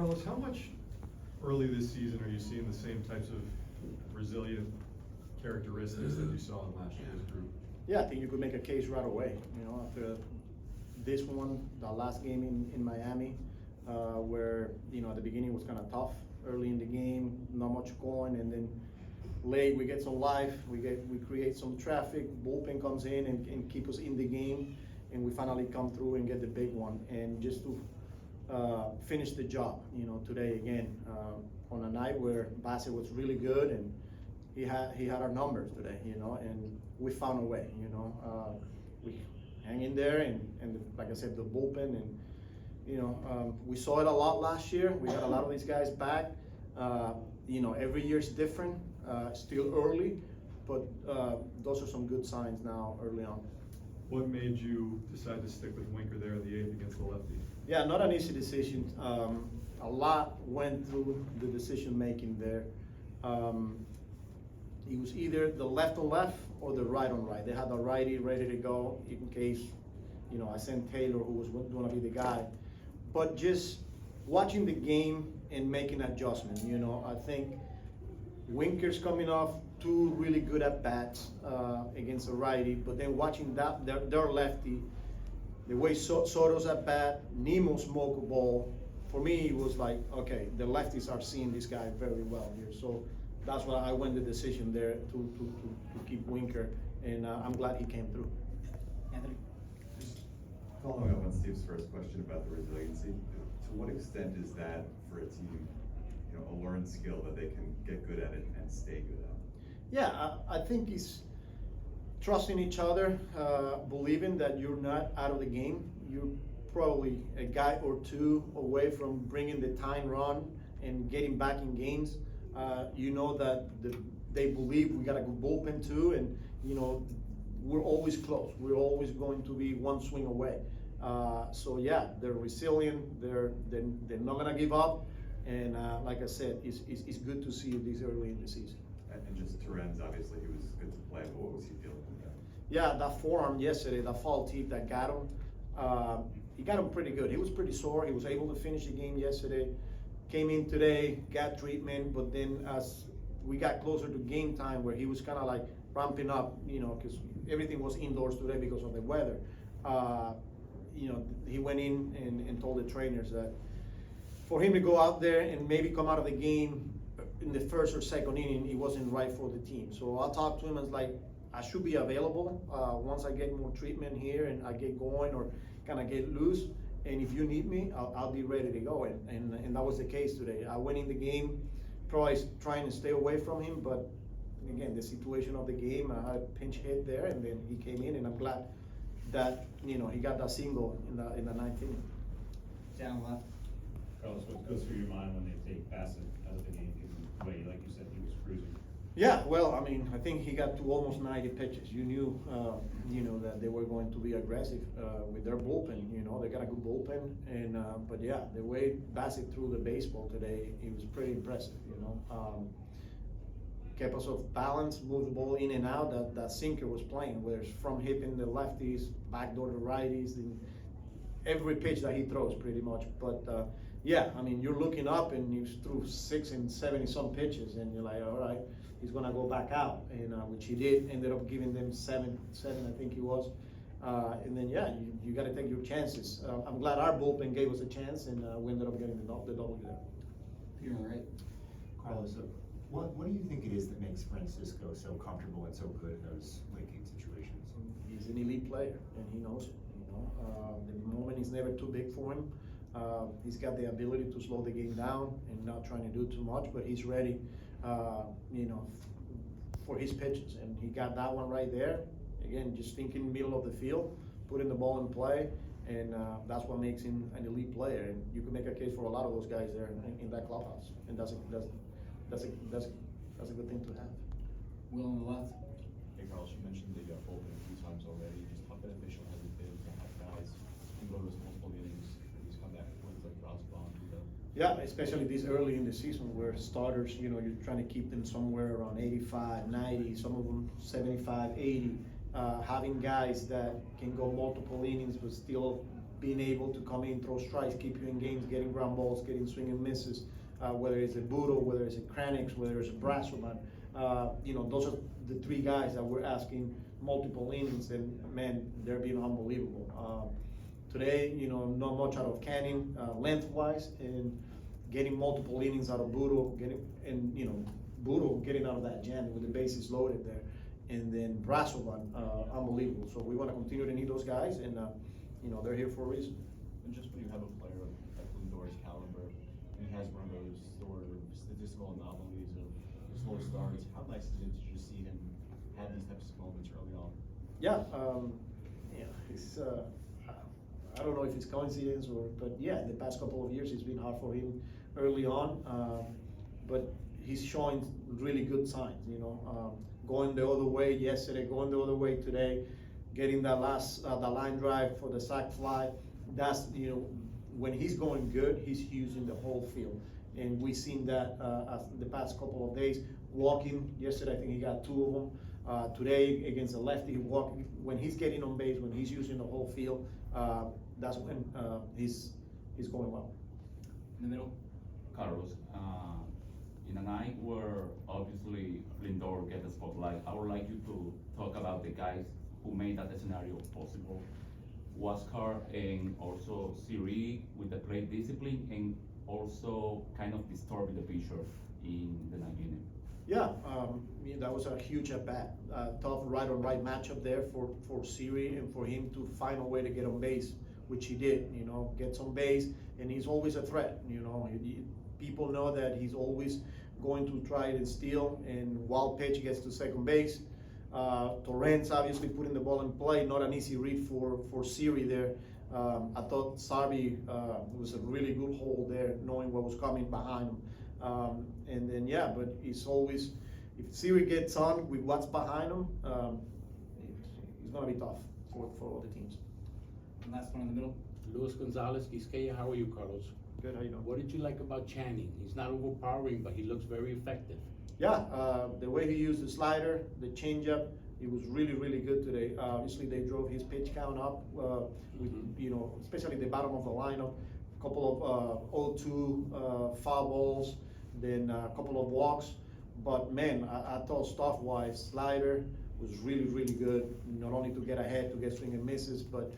Carlos, how much early this season are you seeing the same types of resilient characteristics that you saw in last year's group? Yeah, I think you could make a case right away. After this one, the last game in Miami, where at the beginning it was kind of tough early in the game, not much going, and then late we get some life, we create some traffic, bullpen comes in and keep us in the game, and we finally come through and get the big one, and just to finish the job. Today again on a night where Bassett was really good and he had our numbers today, and we found a way. We hang in there, and like I said, the bullpen, and we saw it a lot last year. We got a lot of these guys back. Every year is different. Still early, but those are some good signs now early on. What made you decide to stick with Winker there in the 8th against the lefty? Yeah, not an easy decision. A lot went through the decision making there. It was either the left on left or the right on right. They had the righty ready to go in case, I sent Taylor, who was going to be the guy. But just watching the game and making adjustments, I think Winker's coming off 2 really good at bats against a righty, but then watching their lefty, the way Soto's at bat, Nemo smoke a ball, for me it was like, okay, the lefties are seeing this guy very well here. So that's why I went the decision there to keep Winker, and I'm glad he came through. Anthony? Just following up on Steve's first question about the resiliency, to what extent is that for a team, a learned skill that they can get good at it and stay good at it? Yeah, I think it's trusting each other, believing that you're not out of the game. You're probably a guy or 2 away from bringing the tying run and getting back in games. That they believe we got a good bullpen too, and we're always close. We're always going to be 1 swing away. So yeah, they're resilient. They're not gonna give up. And like I said, it's good to see this early in the season. And just Terrence, obviously he was good to play, but what was he feeling with that? Yeah, that forearm yesterday, that fall tip that got him, he got him pretty good. He was pretty sore. He was able to finish the game yesterday. Came in today, got treatment, but then as we got closer to game time, where he was kind of like ramping up, because everything was indoors today because of the weather. He went in and told the trainers that for him to go out there and maybe come out of the game in the first or second inning, he wasn't right for the team. So I talked to him and was like, I should be available once I get more treatment here and I get going or kind of get loose. And if you need me, I'll be ready to go. And that was the case today. I went in the game probably trying to stay away from him, but again, the situation of the game, I had a pinch hit there, and then he came in, and I'm glad that he got that single in the 9th inning. Down left. Carlos, what goes through your mind when they take Bassett out of the game? Like you said, he was cruising. Yeah, well, I think he got to almost 90 pitches. You knew, that they were going to be aggressive with their bullpen. They got a good bullpen, and but yeah, the way Bassett threw the baseball today, it was pretty impressive. Kept us off balance, moved the ball in and out. That sinker was playing, where it's from hitting the lefties, backdoor to righties, every pitch that he throws, pretty much. But yeah, you're looking up and you threw 6 and 70 some pitches, and you're like, all right, he's gonna go back out, and which he did. Ended up giving them seven, I think he was. And then yeah, you got to take your chances. I'm glad our bullpen gave us a chance, and we ended up getting the double there. You're all right. Carlos, what do you think it is that makes Francisco so comfortable and so good in those late game situations? He's an elite player, and he knows it. The moment is never too big for him. He's got the ability to slow the game down and not trying to do too much, but he's ready, for his pitches, and he got that one right there. Again, just thinking middle of the field, putting the ball in play, and that's what makes him an elite player. And you can make a case for a lot of those guys there in that clubhouse, and that's a good thing to have. Will on the left. Hey Carlos, you mentioned the bullpen a few times already. Just how beneficial has it been to have guys who go to those multiple innings for these comeback wins like Rosbon? Yeah, especially this early in the season where starters, you're trying to keep them somewhere around 85, 90, some of them 75, 80. Having guys that can go multiple innings but still being able to come in, throw strikes, keep you in games, getting ground balls, getting swing and misses, whether it's a Budo, whether it's a Kranix, whether it's a Brasselman. Those are the three guys that we're asking multiple innings, and man, they're being unbelievable. Today, not much out of Canning lengthwise, and getting multiple innings out of Budo, Budo getting out of that jam with the bases loaded there, and then Brasselman, unbelievable. So we want to continue to need those guys, and they're here for a reason. And just when you have a player of Lindor's caliber, and he has one of those sort of statistical anomalies of slow starts, how nice is it to just see him have these types of moments early on? Yeah, it's, I don't know if it's coincidence but yeah, the past couple of years it's been hard for him early on, but he's showing really good signs, going the other way yesterday, going the other way today, getting that last, the line drive for the sac fly. That's, when he's going good, he's using the whole field. And we've seen that the past couple of days. Walking, yesterday I think he got 2 of them. Today against the lefty, walking, when he's getting on base, when he's using the whole field, that's when he's going well. In the middle. Carlos, in a night where obviously Lindor gets the spotlight, I would like you to talk about the guys who made that scenario possible. Huáscar and also Siri with the plate discipline, and also kind of disturbing the pitcher in the ninth inning. Yeah, that was a huge at bat. Tough right on right matchup there for Siri, and for him to find a way to get on base, which he did. Gets on base, and he's always a threat. People know that he's always going to try and steal, and wild pitch gets to second base. Torrens obviously putting the ball in play, not an easy read for Siri there. I thought Sarvi was a really good hold there, knowing what was coming behind him. And then but it's always, if Siri gets on with what's behind him, it's gonna be tough for all the teams. And last one in the middle. Luis Gonzalez, Quisqueya, how are you, Carlos? Good, how you doing? What did you like about Channing? He's not overpowering, but he looks very effective. Yeah, the way he used the slider, the changeup, it was really, really good today. Obviously, they drove his pitch count up, with, especially the bottom of the lineup. A couple of 0-2 foul balls, then a couple of walks. But man, I thought stuff-wise, slider was really, really good. Not only to get ahead, to get swing and misses, but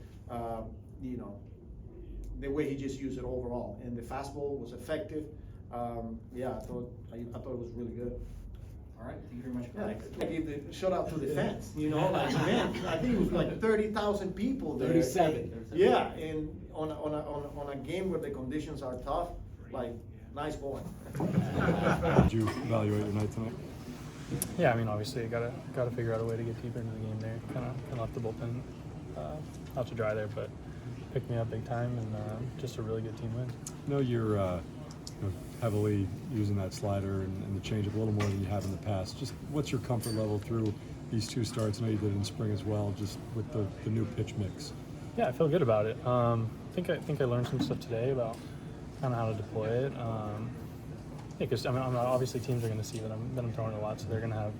the way he just used it overall. And the fastball was effective. I thought it was really good. All right, thank you very much. Yeah, I gave the shout out to the fans, man, I think it was like 30,000 people there. 37. Yeah, and on a game where the conditions are tough, nice going. Did you evaluate your night tonight? Yeah, obviously you gotta figure out a way to get deeper into the game there. Kind of left the bullpen out to dry there, but picked me up big time, and just a really good team win. I know you're heavily using that slider and the changeup a little more than you have in the past. Just what's your comfort level through these 2 starts? I know you did it in spring as well, just with the new pitch mix. Yeah, I feel good about it. I think I learned some stuff today about kind of how to deploy it. Because obviously teams are going to see that I'm throwing a lot, so they're going to have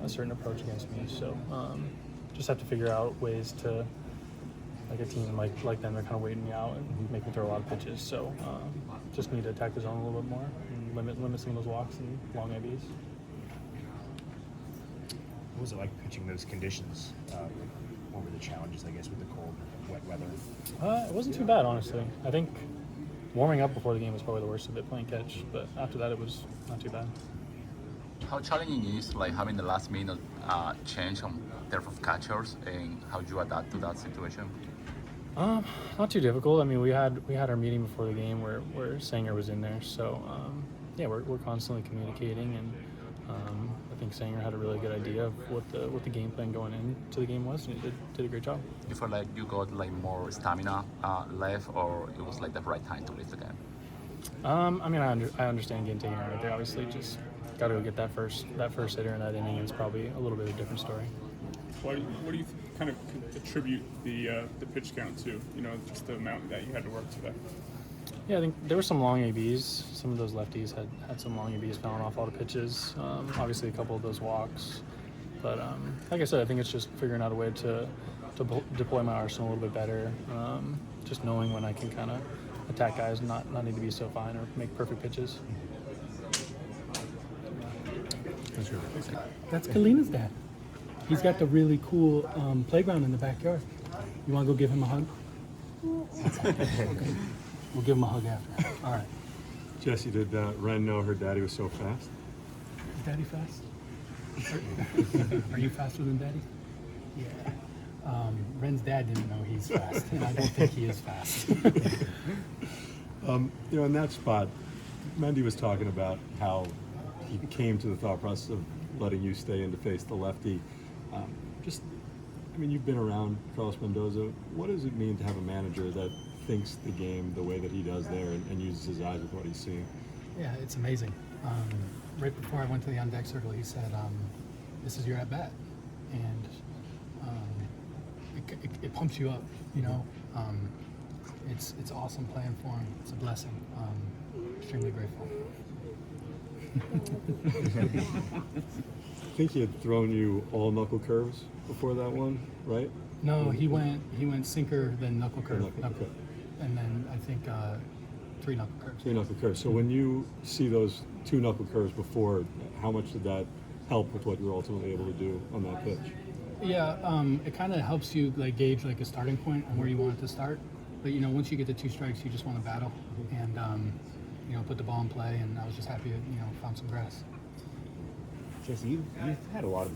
a certain approach against me. So just have to figure out ways to, like a team like them, they're kind of waiting me out and make me throw a lot of pitches. So just need to attack the zone a little bit more and limit some of those walks and long ABs. What was it like pitching those conditions? What were the challenges, I guess, with the cold, wet weather? It wasn't too bad, honestly. I think warming up before the game was probably the worst of it, playing catch, but after that it was not too bad. How challenging is having the last minute change on terms of catchers, and how you adapt to that situation? Not too difficult. We had our meeting before the game where Sanger was in there, so we're constantly communicating, and I think Sanger had a really good idea of what the game plan going into the game was, and he did a great job. You feel like you got more stamina left, or it was the right time to leave the game? I understand getting taken out right there. Obviously, just got to go get that first hitter in that inning is probably a little bit of a different story. What do you kind of attribute the pitch count to? Just the amount that you had to work today. Yeah, I think there were some long ABs. Some of those lefties had some long ABs fouling off all the pitches. Obviously, a couple of those walks. But like I said, I think it's just figuring out a way to deploy my arsenal a little bit better. just knowing when I can kind of attack guys and not need to be so fine or make perfect pitches. That's Kalina's dad. He's got the really cool playground in the backyard. You want to go give him a hug? Okay. We'll give him a hug after. All right. Jesse, did Ren know her daddy was so fast? Is Daddy fast? Are you faster than Daddy? Yeah. Ren's dad didn't know he's fast, and I don't think he is fast. In that spot, Mendy was talking about how he came to the thought process of letting you stay in to face the lefty. You've been around Carlos Mendoza. What does it mean to have a manager that thinks the game the way that he does there and uses his eyes with what he's seeing? Yeah, it's amazing. Right before I went to the on-deck circle, he said, this is your at-bat. And it pumps you up, you know. It's awesome playing for him. It's a blessing. Extremely grateful. I think he had thrown you all knuckle curves before that one, right? No, he went sinker, then knuckle curve, Okay. and then I think 3 knuckle curves. 3 knuckle curves. So when you see those 2 knuckle curves before, how much did that help with what you were ultimately able to do on that pitch? Yeah, it kind of helps you gauge a starting point on where you want it to start. But once you get to 2 strikes, you just want to battle and put the ball in play. And I was just happy to found some grass. Jesse, you've had a lot of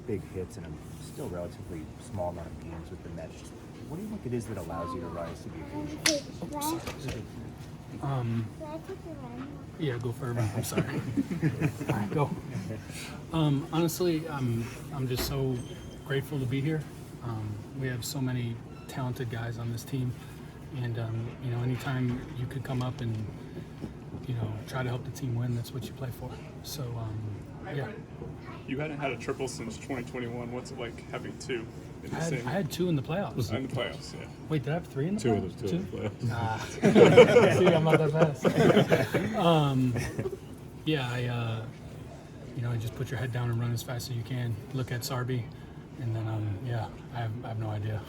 big hits in a still relatively small amount of games with the Mets. What do you think it is that allows you to rise to the occasion? Yeah, go for a run. I'm sorry. All right, go. Honestly, I'm just so grateful to be here. We have so many talented guys on this team, and anytime you could come up and try to help the team win, that's what you play for. So yeah. You hadn't had a triple since 2021. What's it like having 2 in the I same? had 2 in the playoffs. In the playoffs, yeah. Wait, did I have 3 in the 2 playoffs? of those 2 in the playoffs. Nah. See, I'm not that fast. Yeah, I just put your head down and run as fast as you can. Look at Sarby, and then I have no idea.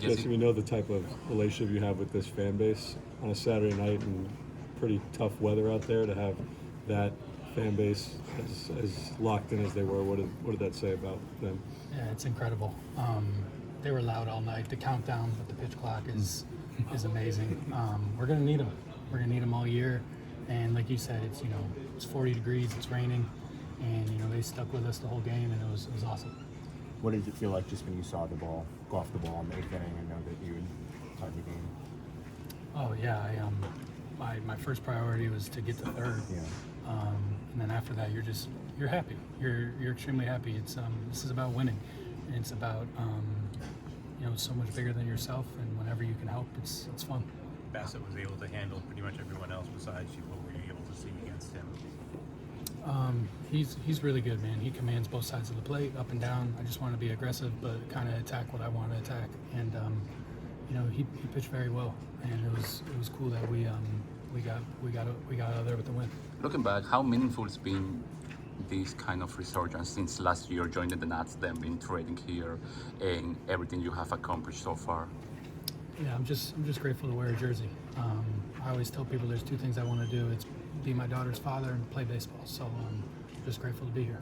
Jesse, we know the type of relationship you have with this fan base on a Saturday night and pretty tough weather out there. To have that fan base as locked in as they were, what did that say about them? Yeah, it's incredible. They were loud all night. The countdown with the pitch clock is amazing. We're gonna need them. We're gonna need them all year. And like you said, it's 40 degrees. It's raining, and they stuck with us the whole game, and it was awesome. What did it feel like just when you saw the ball go off the ball in the 8th inning and know that you would start the game? Oh yeah, my first priority was to get to third. Yeah. And then after that, you're happy. You're extremely happy. It's this is about winning, and it's about so much bigger than yourself. And whenever you can help, it's fun. Bassett was able to handle pretty much everyone else besides you. What were you able to see against him? He's really good, man. He commands both sides of the plate, up and down. I just want to be aggressive, but kind of attack what I want to attack. And he pitched very well, and it was cool that we got out of there with the win. Looking back, how meaningful it's been this kind of resurgence since last year joining the Nats, then been trading here, and everything you have accomplished so far? Yeah, I'm just grateful to wear a jersey. I always tell people there's 2 things I want to do. It's be my daughter's father and play baseball. So I'm just grateful to be here.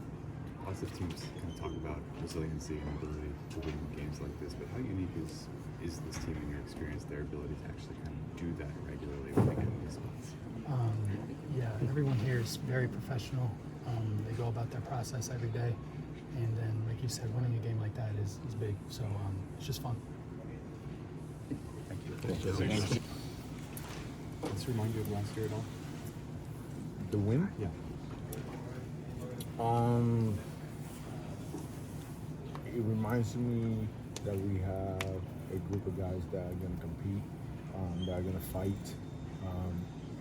Lots of teams kind of talk about resiliency and ability to win games like this, but how unique is this team in your experience, their ability to actually kind of do that regularly when they get in these spots? Yeah, everyone here is very professional. They go about their process every day. And then, like you said, winning a game like that is big. So it's just fun. Thank you. Does this remind you of last year at all? The win? Yeah. It reminds me that we have a group of guys that are going to compete, that are going to fight.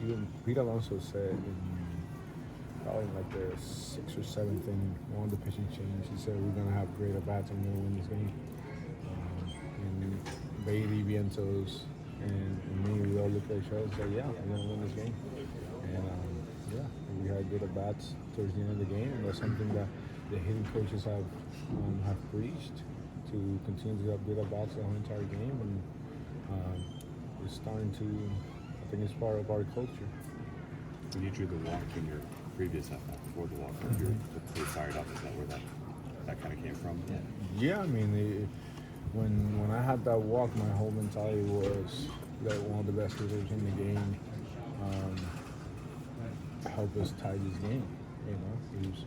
Even Pete Alonso said probably like the 6th or 7th inning, one of the pitching change, he said we're going to have great at-bats and we're going to win this game. And Bailey, Vientos, and me, we all looked at each other and said, yeah, we're going to win this game. And yeah, we had good at-bats towards the end of the game, and that's something that the hitting coaches have preached, to continue to have good at-bats the whole entire game. And it's starting to. I think it's part of our culture. When you drew the walk in your previous at-bat before the walk, you were pretty fired up. Is that where that kind of came from? Yeah, I mean, when I had that walk, my whole mentality was that one of the best hitters in the game help us tie this game. You know, it was,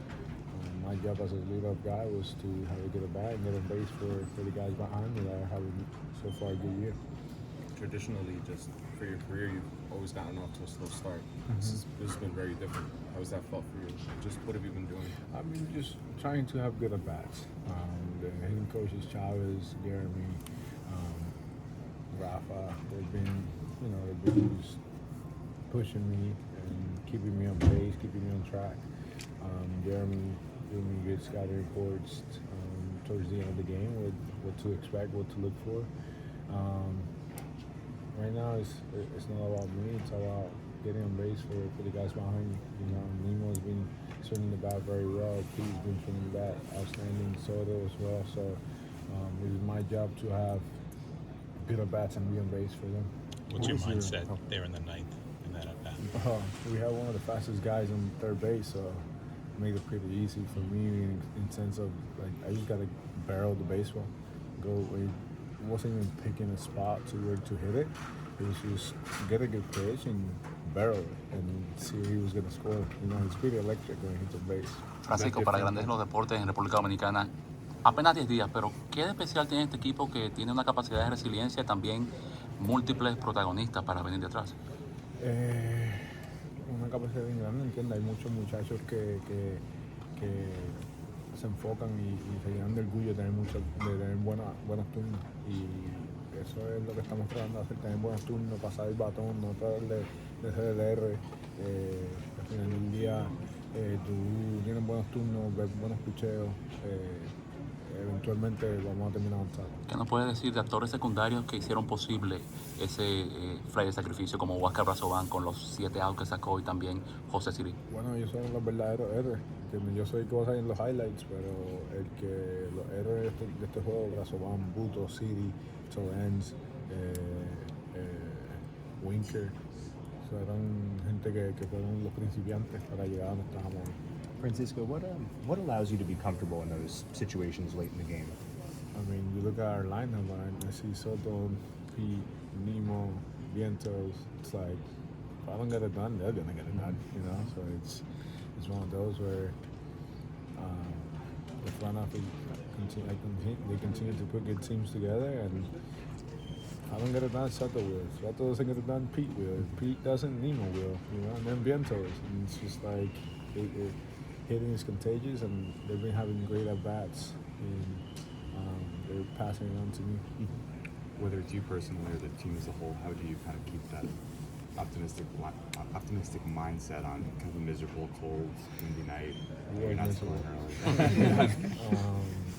my job as a lead-off guy was to have a good at-bat and get on base for the guys behind me that are having so far a good year. Traditionally, just for your career, you've always gotten off to a slow start. This has been very different. How has that felt for you? Just what have you been doing? I mean, just trying to have good at-bats. The hitting coaches, Chavez, Jeremy, Rafa, they've been just pushing me and keeping me on pace, keeping me on track. Jeremy giving me good scouting reports towards the end of the game, what to expect, what to look for. Right now, it's not about me. It's about getting on base for the guys behind me. You know, Nemo's been swinging the bat very well. Pete's been swinging the bat outstanding. Soto as well. So it is my job to have good at bats and be on base for them. What's your mindset there in the ninth in that at bat? We have one of the fastest guys on third base, so it made it pretty easy for me in sense of like I just gotta barrel the baseball, It wasn't even picking a spot to where to hit it. It was just get a good pitch and barrel it and see if he was going to score. You know, it's pretty electric when he hits a base. Francisco, para Grandes los Deportes en República Dominicana, apenas 10 días, pero ¿qué de especial tiene este equipo que tiene una capacidad de resiliencia y también múltiples protagonistas para venir de atrás? Una capacidad bien grande, entiendo. Hay muchos muchachos que se enfocan y se llenan de orgullo de tener buenos turnos, y eso es lo que estamos tratando de hacer, tener buenos turnos, pasar el batón, no tratar de hacer el R. Al final del día tú tienes buenos turnos, ves buenos picheos, eventualmente vamos a terminar avanzando. ¿Qué nos puede decir de actores secundarios que hicieron posible ese fly de sacrificio, como Huáscar Brazoban con los 7 outs que sacó y también José Siri? Bueno, ellos son los verdaderos héroes. Yo soy el que va a salir en los highlights, pero los héroes de este juego, Brazoban, Buto, Siri, Torrens, Winker, eran gente que fueron los principiantes para llegar a donde estábamos. Francisco, what allows you to be comfortable in those situations late in the game? I mean, you look at our lineup, I see Soto, Pete, Nemo, Vientos. It's like, if I don't get it done, they're gonna get it done, you know. So it's one of those where the front office they continue to put good teams together, and if I don't get it done, Soto will. If Soto doesn't get it done, Pete will. If Pete doesn't, Nemo will, you know. And then Vientos, and it's just like hitting is contagious, and they've been having great at bats, and they're passing it on to me. Whether it's you personally or the team as a whole, how do you kind of keep that optimistic mindset on kind of a miserable, cold, windy night? You're not scoring early.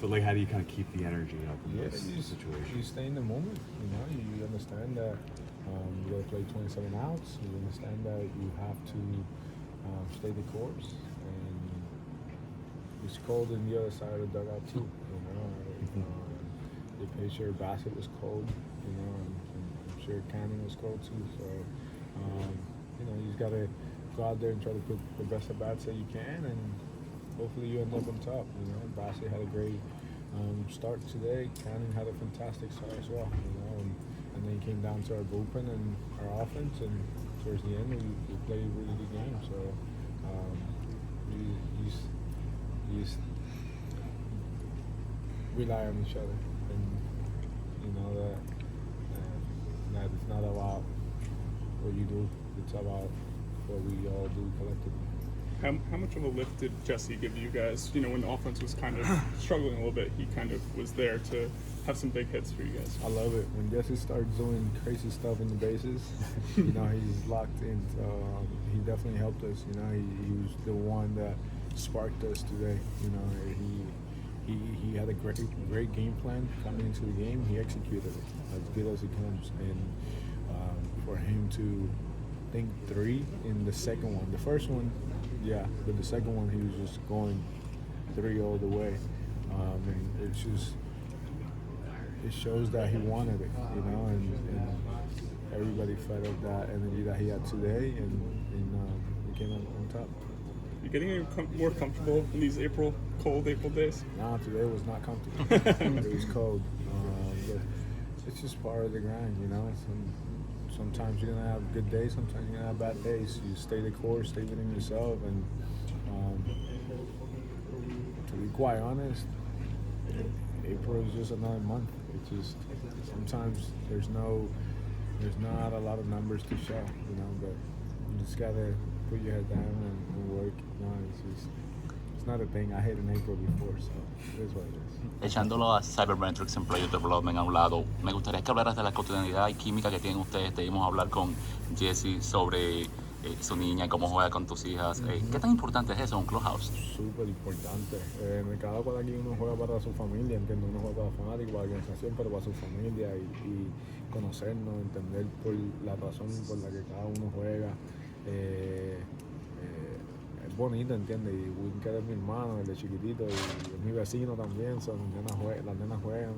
But like, how do you kind of keep the energy up in this situation? You stay in the moment. You know, you understand that you got to play 27 outs. You understand that you have to stay the course. And it's cold on the other side of the dugout too. You know, the pitcher Bassett was cold. You know, and I'm sure Canning was cold too. So you know, you just got to go out there and try to put the best at bats that you can, and hopefully you end up on top. You know, Bassett had a great start today. Canning had a fantastic start as well. You know, and then it came down to our bullpen and our offense, and towards the end we played a really good game. So you just rely on each other, and you know that it's not about what you do, it's about what we all do collectively. How much of a lift did Jesse give you guys? You know, when the offense was kind of struggling a little bit, he kind of was there to have some big hits for you guys. I love it. When Jesse starts doing crazy stuff in the bases, you know, he's locked in. He definitely helped us. You know, he was the one that sparked us today. You know, he had a great game plan coming into the game. He executed it as good as it comes. And for him to think 3 in the second one, the first one, yeah, but the second one he was just going 3 all the way. And it's just it shows that he wanted it, you know, and everybody felt that energy that he had today, and we came on top. You getting any more comfortable in these cold April days? Nah, today was not comfortable. It was cold. But it's just part of the grind, you know. Sometimes you're gonna have good days, sometimes you're gonna have bad days. You stay the course, stay within yourself, and to be quite honest, April is just another month. It's just sometimes there's not a lot of numbers to show, you know. But you just gotta put your head down and work. You know, it's not a thing. I hate an April before, so it is what it is. Echándolo a Cybermetrics and Player Development a un lado, me gustaría que hablaras de la cotidianidad y química que tienen ustedes. Te íbamos a hablar con Jesse sobre su niña, cómo juega con tus hijas. ¿Qué tan importante es eso en un clubhouse? Súper importante. Cada cual aquí uno juega para su familia, entiendo, uno juega para fanáticos, para la organización, pero para su familia y conocernos, entender por la razón por la que cada uno juega. Es bonito, ¿entiendes? Y Winker es mi hermano, el de chiquitito, y es mi vecino también, las nenas juegan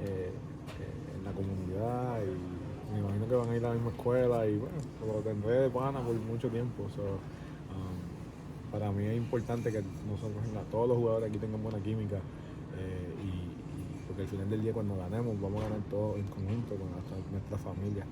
en la comunidad y me imagino que van a ir a la misma escuela y bueno, lo tendré de pana por mucho tiempo. Para mí es importante que nosotros, todos los jugadores aquí tengan buena química y porque al final del día cuando ganemos vamos a ganar todos en conjunto con nuestra familia.